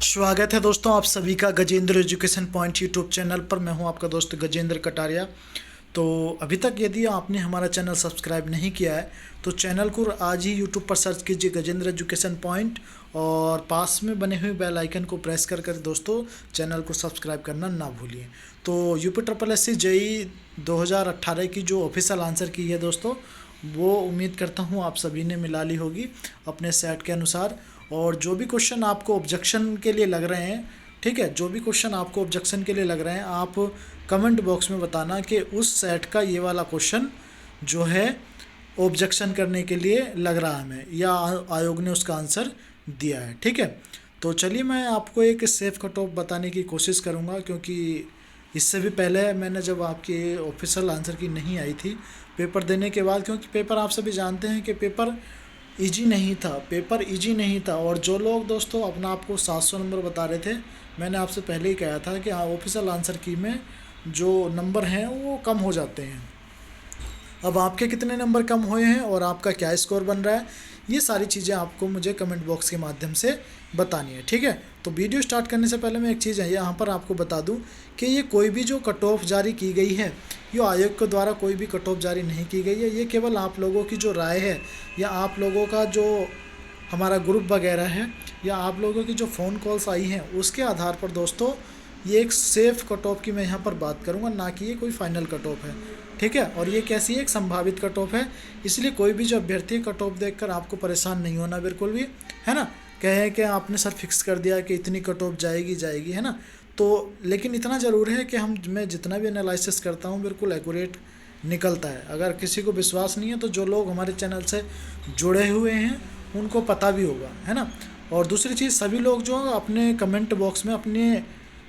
स्वागत है दोस्तों आप सभी का Gajendra education point YouTube channel पर। मैं हूं आपका दोस्त गजेंद्र कटारिया। तो अभी तक यदि आपने हमारा चैनल सब्सक्राइब नहीं किया है तो चैनल को आज ही यूट्यूब पर सर्च कीजिए गजेंद्र एजुकेशन पॉइंट और पास में बने हुए बेल आइकन को प्रेस कर दोस्तों चैनल को सब्सक्राइब करना ना भूलिए। तो UP triple S C JEE 2018 की जो ऑफिशियल आंसर की है दोस्तों, वो उम्मीद करता हूँ आप सभी ने मिला ली होगी अपने सेट के अनुसार। और जो भी क्वेश्चन आपको ऑब्जेक्शन के लिए लग रहे हैं, ठीक है, जो भी क्वेश्चन आपको ऑब्जेक्शन के लिए लग रहे हैं आप कमेंट बॉक्स में बताना कि उस सेट का ये वाला क्वेश्चन जो है ऑब्जेक्शन करने के लिए लग रहा है हमें, या आयोग ने उसका आंसर दिया है। ठीक है, तो चलिए मैं आपको एक सेफ कट ऑफ बताने की कोशिश करूँगा, क्योंकि इससे भी पहले मैंने जब आपकी ऑफिशियल आंसर की नहीं आई थी पेपर देने के बाद, क्योंकि पेपर आप सभी जानते हैं कि पेपर इजी नहीं था, पेपर इजी नहीं था। और जो लोग दोस्तों अपना आपको 700 नंबर बता रहे थे, मैंने आपसे पहले ही कहा था कि हाँ ऑफिशियल आंसर की में जो नंबर हैं वो कम हो जाते हैं। अब आपके कितने नंबर कम हुए हैं और आपका क्या स्कोर बन रहा है, ये सारी चीज़ें आपको मुझे कमेंट बॉक्स के माध्यम से बतानी है। ठीक है, तो वीडियो स्टार्ट करने से पहले मैं एक चीज़ है यहाँ पर आपको बता दूँ कि ये कोई भी जो कट ऑफ जारी की गई है, ये आयोग के द्वारा कोई भी कट ऑफ जारी नहीं की गई है। ये केवल आप लोगों की जो राय है, या आप लोगों का जो हमारा ग्रुप वगैरह है, या आप लोगों की जो फ़ोन कॉल्स आई हैं उसके आधार पर दोस्तों ये एक सेफ़ कट ऑफ की मैं यहाँ पर बात करूँगा, ना कि ये कोई फाइनल कट ऑफ है। ठीक है, और ये कैसी है, एक संभावित कट ऑफ है। इसलिए कोई भी जो अभ्यर्थी कट ऑफ देखकर आपको परेशान नहीं होना बिल्कुल भी, है ना। कहे कि आपने सर फिक्स कर दिया कि इतनी कट ऑफ जाएगी, है ना। तो लेकिन इतना ज़रूर है कि मैं जितना भी एनालिसिस करता हूँ बिल्कुल एक्यूरेट निकलता है। अगर किसी को विश्वास नहीं है तो जो लोग हमारे चैनल से जुड़े हुए हैं उनको पता भी होगा, है ना। और दूसरी चीज़, सभी लोग जो अपने कमेंट बॉक्स में अपने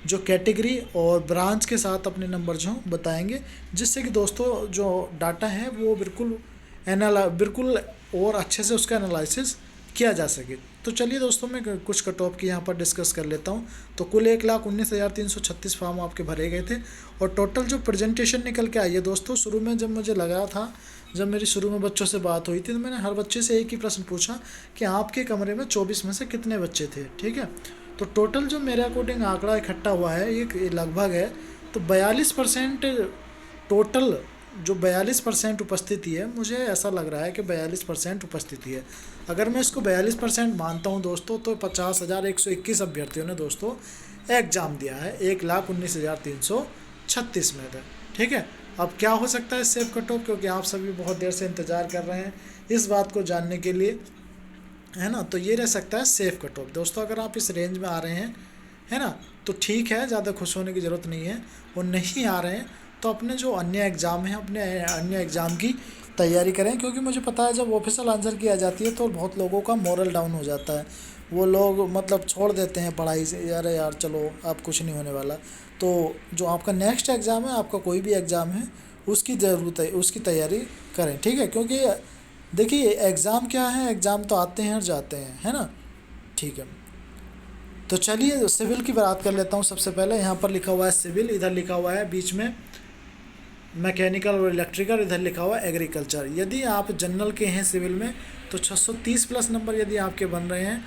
जो कैटेगरी और ब्रांच के साथ अपने नंबर जो बताएंगे, जिससे कि दोस्तों जो डाटा है वो बिल्कुल और अच्छे से उसका एनालिसिस किया जा सके। तो चलिए दोस्तों मैं कुछ कट ऑफ की यहाँ पर डिस्कस कर लेता हूँ। तो कुल 1,19,336 फॉर्म आपके भरे गए थे और टोटल जो प्रेजेंटेशन निकल के आई है दोस्तों, शुरू में जब मुझे लगा था, जब मेरी शुरू में बच्चों से बात हुई थी, तो मैंने हर बच्चे से एक ही प्रश्न पूछा कि आपके कमरे में 24 में से कितने बच्चे थे। ठीक है, तो टोटल जो मेरे अकॉर्डिंग आंकड़ा इकट्ठा हुआ है ये लगभग है तो 42% टोटल जो 42% उपस्थिति है, मुझे ऐसा लग रहा है कि 42% उपस्थिति है। अगर मैं इसको 42% मानता हूं दोस्तों, तो 50,121 अभ्यर्थियों ने दोस्तों एग्ज़ाम दिया है 1,19,336 में था। ठीक है, अब क्या हो सकता है सेफ कट ऑफ, क्योंकि आप सभी बहुत देर से इंतज़ार कर रहे हैं इस बात को जानने के लिए, है ना। तो ये रह सकता है सेफ कट ऑफ दोस्तों। अगर आप इस रेंज में आ रहे हैं, है ना, तो ठीक है, ज़्यादा खुश होने की ज़रूरत नहीं है। और नहीं आ रहे हैं तो अपने जो अन्य एग्ज़ाम हैं, अपने अन्य एग्ज़ाम की तैयारी करें, क्योंकि मुझे पता है जब ऑफिशियल आंसर की आ जाती है तो बहुत लोगों का मोरल डाउन हो जाता है। वो लोग मतलब छोड़ देते हैं पढ़ाई से, अरे यार चलो अब कुछ नहीं होने वाला। तो जो आपका नेक्स्ट एग्ज़ाम है, आपका कोई भी एग्ज़ाम है, उसकी ज़रूरत है, उसकी तैयारी करें। ठीक है, क्योंकि देखिए एग्ज़ाम क्या है, एग्ज़ाम तो आते हैं और जाते हैं, है ना। ठीक है, तो चलिए सिविल की बात कर लेता हूँ। सबसे पहले यहाँ पर लिखा हुआ है सिविल, इधर लिखा हुआ है बीच में मैकेनिकल और इलेक्ट्रिकल, इधर लिखा हुआ है एग्रीकल्चर। यदि आप जनरल के हैं सिविल में तो 630 प्लस नंबर यदि आपके बन रहे हैं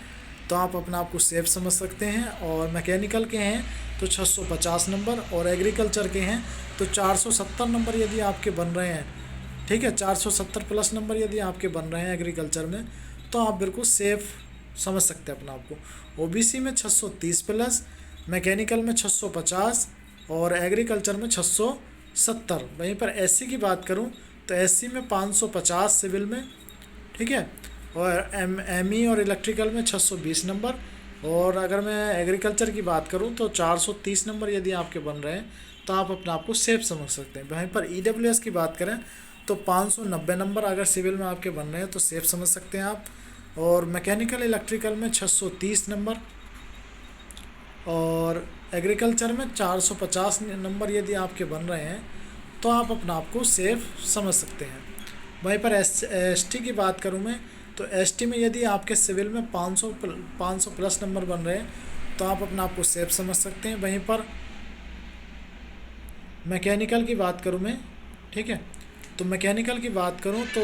तो आप अपना आपको सेफ समझ सकते हैं। और मैकेनिकल के हैं तो 650 नंबर, और एग्रीकल्चर के हैं तो 470 नंबर यदि आपके बन रहे हैं, ठीक है, 470 प्लस नंबर यदि आपके बन रहे हैं एग्रीकल्चर में, तो आप बिल्कुल सेफ समझ सकते हैं अपना आपको। ओबीसी में 630 प्लस, मैकेनिकल में 650 और एग्रीकल्चर में 670। वहीं पर एससी की बात करूं तो एससी में 550 सिविल में, ठीक है, और एमई और इलेक्ट्रिकल में 620 नंबर। और अगर मैं एग्रीकल्चर की बात करूं तो 430 नंबर यदि आपके बन रहे हैं तो आप अपने आप को सेफ समझ सकते हैं। वहीं पर ईडब्ल्यूएस की बात करें तो 590 नंबर अगर सिविल में आपके बन रहे हैं तो सेफ समझ सकते हैं आप। और मैकेनिकल इलेक्ट्रिकल में 630 नंबर और एग्रीकल्चर में 450 नंबर यदि आपके बन रहे हैं तो आप अपना आप को सेफ समझ सकते हैं। वहीं पर एसटी की बात करूं मैं तो एसटी में यदि आपके सिविल में 500 प्लस नंबर बन रहे हैं तो आप अपना आप को सेफ समझ सकते हैं। वहीं पर मैकेनिकल की बात करूं मैं, ठीक है, तो मैकेनिकल की बात करूं तो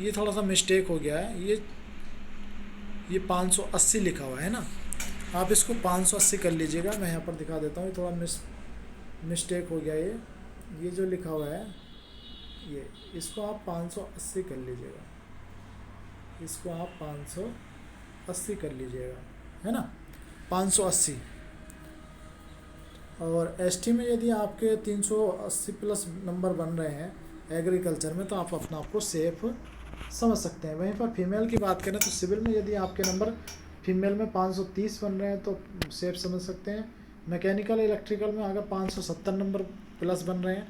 ये थोड़ा सा मिस्टेक हो गया है, ये 580 लिखा हुआ है ना, आप इसको 580 कर लीजिएगा। मैं यहाँ पर दिखा देता हूँ, थोड़ा मिस्टेक हो गया। ये जो लिखा हुआ है ये, इसको आप 580 कर लीजिएगा, इसको आप 580 कर लीजिएगा, है ना, 580। और एसटी में यदि आपके 380 प्लस नंबर बन रहे हैं एग्रीकल्चर में, तो आप अपना आपको सेफ समझ सकते हैं। वहीं पर फीमेल की बात करें तो सिविल में यदि आपके नंबर फीमेल में 530 बन रहे हैं तो सेफ समझ सकते हैं। मैकेनिकल इलेक्ट्रिकल में अगर 570 नंबर प्लस बन रहे हैं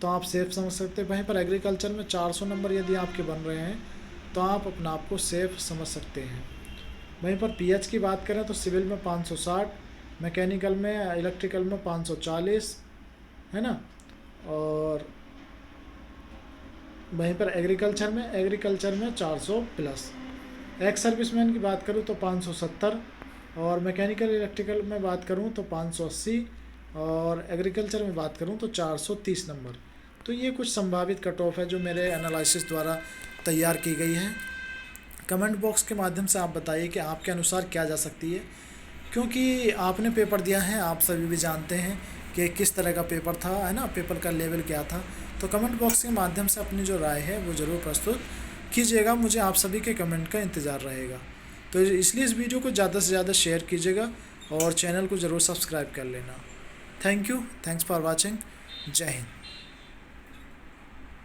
तो आप सेफ समझ सकते हैं। वहीं पर एग्रीकल्चर में 400 नंबर यदि आपके बन रहे हैं तो आप अपना आपको सेफ समझ सकते हैं। वहीं पर पीएच की बात करें तो सिविल में 560, मैकेनिकल में इलेक्ट्रिकल में 540, है ना। और वहीं पर एग्रीकल्चर में 400 प्लस। एक्स सर्विसमैन की बात करूँ तो 570, और मैकेनिकल इलेक्ट्रिकल में बात करूँ तो 580, और एग्रीकल्चर में बात करूँ तो 430 नंबर। तो ये कुछ संभावित कट ऑफ है जो मेरे एनालिसिस द्वारा तैयार की गई है। कमेंट बॉक्स के माध्यम से आप बताइए कि आपके अनुसार क्या जा सकती है, क्योंकि आपने पेपर दिया है, आप सभी भी जानते हैं कि किस तरह का पेपर था, है ना, पेपर का लेवल क्या था। तो कमेंट बॉक्स के माध्यम से अपनी जो राय है वो ज़रूर प्रस्तुत कीजिएगा, मुझे आप सभी के कमेंट का इंतज़ार रहेगा। तो इसलिए इस वीडियो को ज़्यादा से ज़्यादा शेयर कीजिएगा और चैनल को ज़रूर सब्सक्राइब कर लेना। Thank you, thanks for watching. जय हिंद।